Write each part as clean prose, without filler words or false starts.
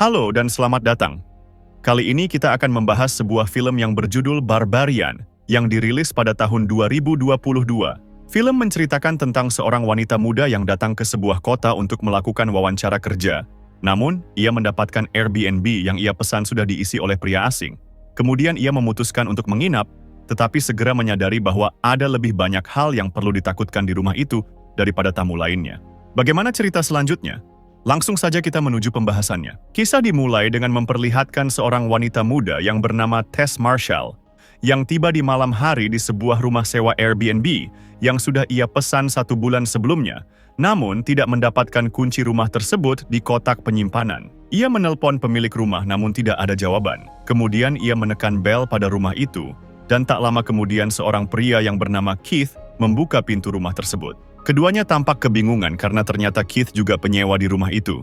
Halo dan selamat datang. Kali ini kita akan membahas sebuah film yang berjudul Barbarian yang dirilis pada tahun 2022. Film menceritakan tentang seorang wanita muda yang datang ke sebuah kota untuk melakukan wawancara kerja. Namun, ia mendapatkan Airbnb yang ia pesan sudah diisi oleh pria asing. Kemudian ia memutuskan untuk menginap, tetapi segera menyadari bahwa ada lebih banyak hal yang perlu ditakutkan di rumah itu daripada tamu lainnya. Bagaimana cerita selanjutnya? Langsung saja kita menuju pembahasannya. Kisah dimulai dengan memperlihatkan seorang wanita muda yang bernama Tess Marshall, yang tiba di malam hari di sebuah rumah sewa Airbnb yang sudah ia pesan 1 bulan sebelumnya, namun tidak mendapatkan kunci rumah tersebut di kotak penyimpanan. Ia menelpon pemilik rumah namun tidak ada jawaban. Kemudian ia menekan bel pada rumah itu, dan tak lama kemudian seorang pria yang bernama Keith membuka pintu rumah tersebut. Keduanya tampak kebingungan karena ternyata Keith juga penyewa di rumah itu.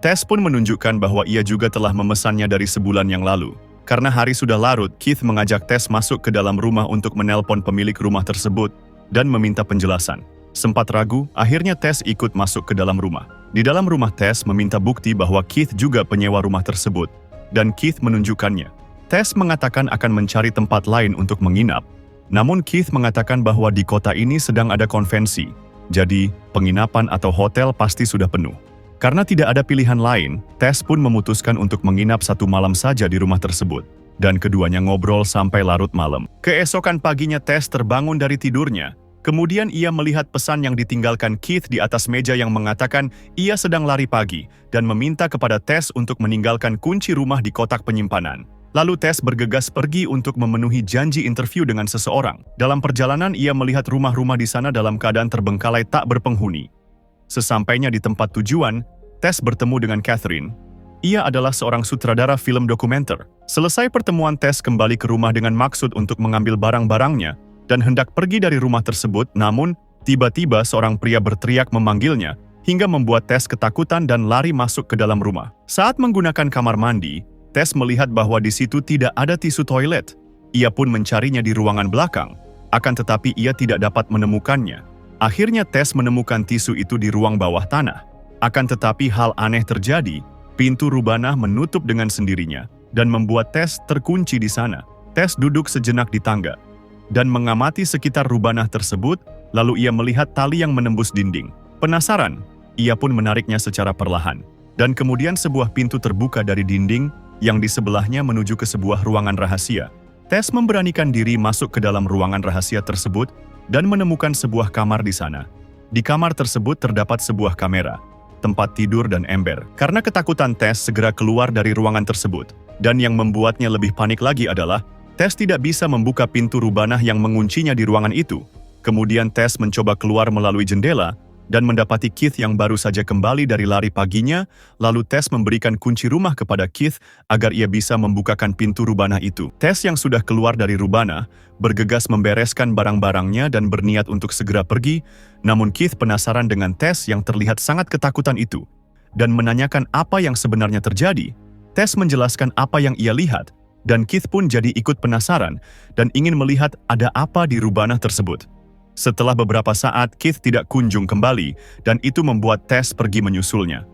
Tess pun menunjukkan bahwa ia juga telah memesannya dari sebulan yang lalu. Karena hari sudah larut, Keith mengajak Tess masuk ke dalam rumah untuk menelpon pemilik rumah tersebut dan meminta penjelasan. Sempat ragu, akhirnya Tess ikut masuk ke dalam rumah. Di dalam rumah Tess meminta bukti bahwa Keith juga penyewa rumah tersebut, dan Keith menunjukkannya. Tess mengatakan akan mencari tempat lain untuk menginap. Namun Keith mengatakan bahwa di kota ini sedang ada konvensi. Jadi, penginapan atau hotel pasti sudah penuh. Karena tidak ada pilihan lain, Tess pun memutuskan untuk menginap 1 malam saja di rumah tersebut. Dan keduanya ngobrol sampai larut malam. Keesokan paginya Tess terbangun dari tidurnya. Kemudian ia melihat pesan yang ditinggalkan Keith di atas meja yang mengatakan ia sedang lari pagi dan meminta kepada Tess untuk meninggalkan kunci rumah di kotak penyimpanan. Lalu Tess bergegas pergi untuk memenuhi janji interview dengan seseorang. Dalam perjalanan ia melihat rumah-rumah di sana dalam keadaan terbengkalai tak berpenghuni. Sesampainya di tempat tujuan, Tess bertemu dengan Catherine. Ia adalah seorang sutradara film dokumenter. Selesai pertemuan, Tess kembali ke rumah dengan maksud untuk mengambil barang-barangnya dan hendak pergi dari rumah tersebut, namun tiba-tiba seorang pria berteriak memanggilnya hingga membuat Tess ketakutan dan lari masuk ke dalam rumah. Saat menggunakan kamar mandi, Tess melihat bahwa di situ tidak ada tisu toilet. Ia pun mencarinya di ruangan belakang, akan tetapi ia tidak dapat menemukannya. Akhirnya Tess menemukan tisu itu di ruang bawah tanah. Akan tetapi hal aneh terjadi, pintu rubana menutup dengan sendirinya dan membuat Tess terkunci di sana. Tess duduk sejenak di tangga dan mengamati sekitar rubana tersebut, lalu ia melihat tali yang menembus dinding. Penasaran, ia pun menariknya secara perlahan. Dan kemudian sebuah pintu terbuka dari dinding yang di sebelahnya menuju ke sebuah ruangan rahasia. Tess memberanikan diri masuk ke dalam ruangan rahasia tersebut dan menemukan sebuah kamar di sana. Di kamar tersebut terdapat sebuah kamera, tempat tidur dan ember. Karena ketakutan, Tess segera keluar dari ruangan tersebut. Dan yang membuatnya lebih panik lagi adalah Tess tidak bisa membuka pintu rubana yang menguncinya di ruangan itu. Kemudian Tess mencoba keluar melalui jendela dan mendapati Keith yang baru saja kembali dari lari paginya, lalu Tess memberikan kunci rumah kepada Keith agar ia bisa membukakan pintu rubana itu. Tess yang sudah keluar dari rubana, bergegas membereskan barang-barangnya dan berniat untuk segera pergi, namun Keith penasaran dengan Tess yang terlihat sangat ketakutan itu, dan menanyakan apa yang sebenarnya terjadi. Tess menjelaskan apa yang ia lihat, dan Keith pun jadi ikut penasaran dan ingin melihat ada apa di rubana tersebut. Setelah beberapa saat, Keith tidak kunjung kembali, dan itu membuat Tess pergi menyusulnya.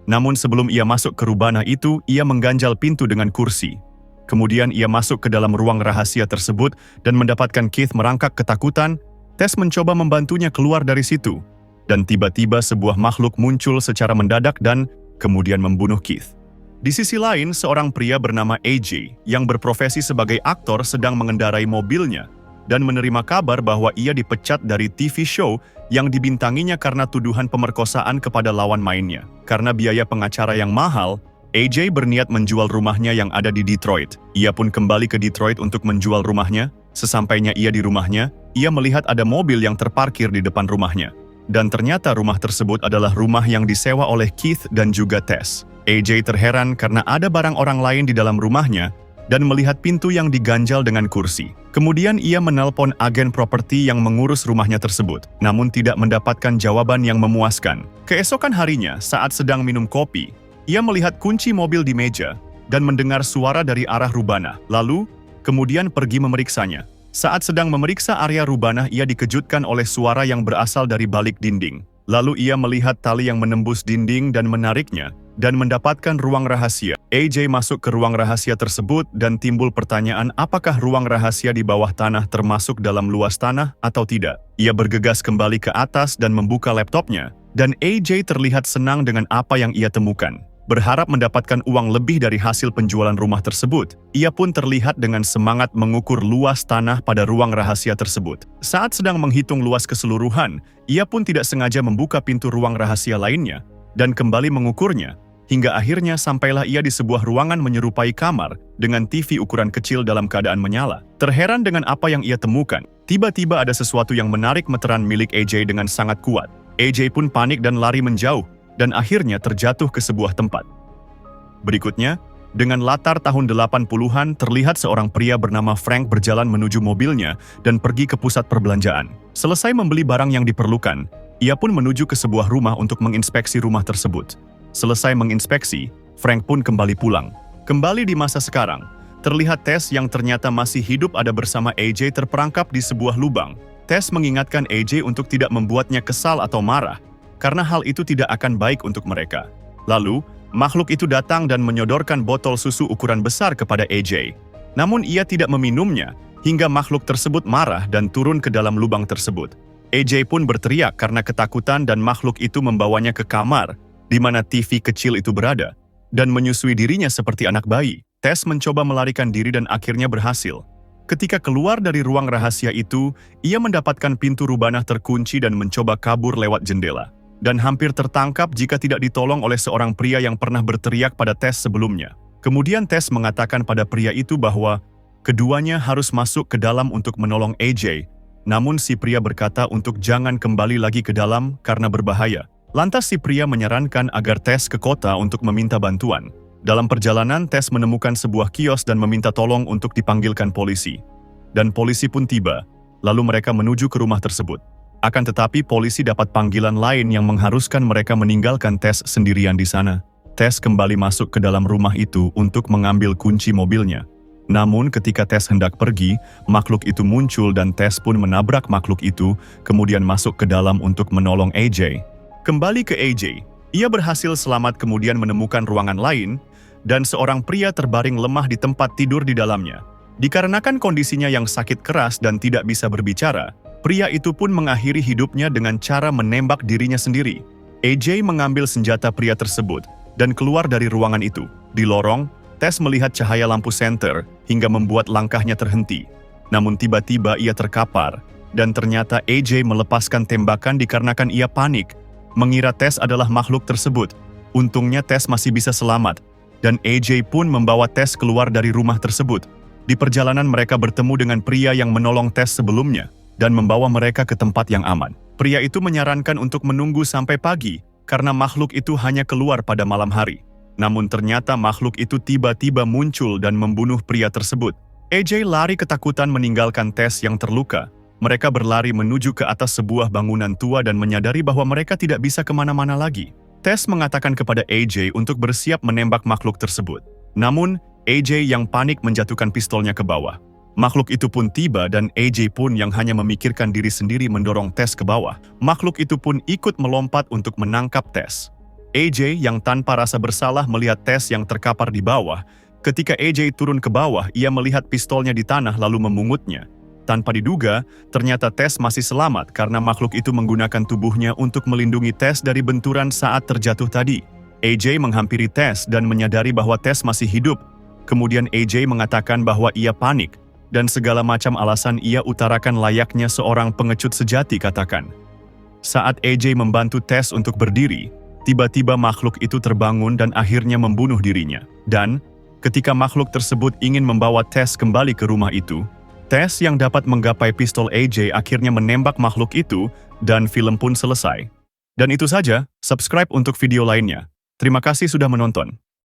Namun sebelum ia masuk ke rubana itu, ia mengganjal pintu dengan kursi. Kemudian ia masuk ke dalam ruang rahasia tersebut dan mendapatkan Keith merangkak ketakutan. Tess mencoba membantunya keluar dari situ. Dan tiba-tiba sebuah makhluk muncul secara mendadak dan kemudian membunuh Keith. Di sisi lain, seorang pria bernama AJ yang berprofesi sebagai aktor sedang mengendarai mobilnya dan menerima kabar bahwa ia dipecat dari TV show yang dibintanginya karena tuduhan pemerkosaan kepada lawan mainnya. Karena biaya pengacara yang mahal, AJ berniat menjual rumahnya yang ada di Detroit. Ia pun kembali ke Detroit untuk menjual rumahnya. Sesampainya ia di rumahnya, ia melihat ada mobil yang terparkir di depan rumahnya. Dan ternyata rumah tersebut adalah rumah yang disewa oleh Keith dan juga Tess. AJ terheran karena ada barang orang lain di dalam rumahnya dan melihat pintu yang diganjal dengan kursi. Kemudian ia menelpon agen properti yang mengurus rumahnya tersebut, namun tidak mendapatkan jawaban yang memuaskan. Keesokan harinya, saat sedang minum kopi, ia melihat kunci mobil di meja dan mendengar suara dari arah rubana. Lalu, kemudian pergi memeriksanya. Saat sedang memeriksa area rubana, ia dikejutkan oleh suara yang berasal dari balik dinding. Lalu ia melihat tali yang menembus dinding dan menariknya, dan mendapatkan ruang rahasia. AJ masuk ke ruang rahasia tersebut dan timbul pertanyaan apakah ruang rahasia di bawah tanah termasuk dalam luas tanah atau tidak. Ia bergegas kembali ke atas dan membuka laptopnya, dan AJ terlihat senang dengan apa yang ia temukan. Berharap mendapatkan uang lebih dari hasil penjualan rumah tersebut, ia pun terlihat dengan semangat mengukur luas tanah pada ruang rahasia tersebut. Saat sedang menghitung luas keseluruhan, ia pun tidak sengaja membuka pintu ruang rahasia lainnya dan kembali mengukurnya, hingga akhirnya sampailah ia di sebuah ruangan menyerupai kamar dengan TV ukuran kecil dalam keadaan menyala. Terheran dengan apa yang ia temukan, tiba-tiba ada sesuatu yang menarik meteran milik AJ dengan sangat kuat. AJ pun panik dan lari menjauh, dan akhirnya terjatuh ke sebuah tempat. Berikutnya, dengan latar tahun 80-an, terlihat seorang pria bernama Frank berjalan menuju mobilnya dan pergi ke pusat perbelanjaan. Selesai membeli barang yang diperlukan, ia pun menuju ke sebuah rumah untuk menginspeksi rumah tersebut. Selesai menginspeksi, Frank pun kembali pulang. Kembali di masa sekarang, terlihat Tess yang ternyata masih hidup ada bersama AJ terperangkap di sebuah lubang. Tess mengingatkan AJ untuk tidak membuatnya kesal atau marah, karena hal itu tidak akan baik untuk mereka. Lalu, makhluk itu datang dan menyodorkan botol susu ukuran besar kepada AJ. Namun ia tidak meminumnya, hingga makhluk tersebut marah dan turun ke dalam lubang tersebut. AJ pun berteriak karena ketakutan dan makhluk itu membawanya ke kamar, di mana TV kecil itu berada, dan menyusui dirinya seperti anak bayi. Tess mencoba melarikan diri dan akhirnya berhasil. Ketika keluar dari ruang rahasia itu, ia mendapatkan pintu rubanah terkunci dan mencoba kabur lewat jendela, dan hampir tertangkap jika tidak ditolong oleh seorang pria yang pernah berteriak pada Tess sebelumnya. Kemudian Tess mengatakan pada pria itu bahwa keduanya harus masuk ke dalam untuk menolong AJ, namun si pria berkata untuk jangan kembali lagi ke dalam karena berbahaya. Lantas si pria menyarankan agar Tess ke kota untuk meminta bantuan. Dalam perjalanan, Tess menemukan sebuah kios dan meminta tolong untuk dipanggilkan polisi. Dan polisi pun tiba, lalu mereka menuju ke rumah tersebut. Akan tetapi polisi dapat panggilan lain yang mengharuskan mereka meninggalkan Tess sendirian di sana. Tess kembali masuk ke dalam rumah itu untuk mengambil kunci mobilnya. Namun ketika Tess hendak pergi, makhluk itu muncul dan Tess pun menabrak makhluk itu, kemudian masuk ke dalam untuk menolong AJ. Kembali ke AJ, ia berhasil selamat kemudian menemukan ruangan lain, dan seorang pria terbaring lemah di tempat tidur di dalamnya. Dikarenakan kondisinya yang sakit keras dan tidak bisa berbicara, pria itu pun mengakhiri hidupnya dengan cara menembak dirinya sendiri. AJ mengambil senjata pria tersebut dan keluar dari ruangan itu. Di lorong, Tess melihat cahaya lampu senter hingga membuat langkahnya terhenti. Namun tiba-tiba ia terkapar, dan ternyata AJ melepaskan tembakan dikarenakan ia panik, mengira Tess adalah makhluk tersebut. Untungnya Tess masih bisa selamat, dan AJ pun membawa Tess keluar dari rumah tersebut. Di perjalanan mereka bertemu dengan pria yang menolong Tess sebelumnya, dan membawa mereka ke tempat yang aman. Pria itu menyarankan untuk menunggu sampai pagi, karena makhluk itu hanya keluar pada malam hari. Namun ternyata makhluk itu tiba-tiba muncul dan membunuh pria tersebut. AJ lari ketakutan meninggalkan Tess yang terluka. Mereka berlari menuju ke atas sebuah bangunan tua dan menyadari bahwa mereka tidak bisa kemana-mana lagi. Tess mengatakan kepada AJ untuk bersiap menembak makhluk tersebut. Namun, AJ yang panik menjatuhkan pistolnya ke bawah. Makhluk itu pun tiba dan AJ pun yang hanya memikirkan diri sendiri mendorong Tess ke bawah. Makhluk itu pun ikut melompat untuk menangkap Tess. AJ yang tanpa rasa bersalah melihat Tess yang terkapar di bawah. Ketika AJ turun ke bawah, ia melihat pistolnya di tanah lalu memungutnya. Tanpa diduga, ternyata Tess masih selamat karena makhluk itu menggunakan tubuhnya untuk melindungi Tess dari benturan saat terjatuh tadi. AJ menghampiri Tess dan menyadari bahwa Tess masih hidup. Kemudian AJ mengatakan bahwa ia panik, dan segala macam alasan ia utarakan layaknya seorang pengecut sejati katakan. Saat AJ membantu Tess untuk berdiri, tiba-tiba makhluk itu terbangun dan akhirnya membunuh dirinya. Dan, ketika makhluk tersebut ingin membawa Tess kembali ke rumah itu, Tess yang dapat menggapai pistol AJ akhirnya menembak makhluk itu, dan film pun selesai. Dan itu saja, subscribe untuk video lainnya. Terima kasih sudah menonton.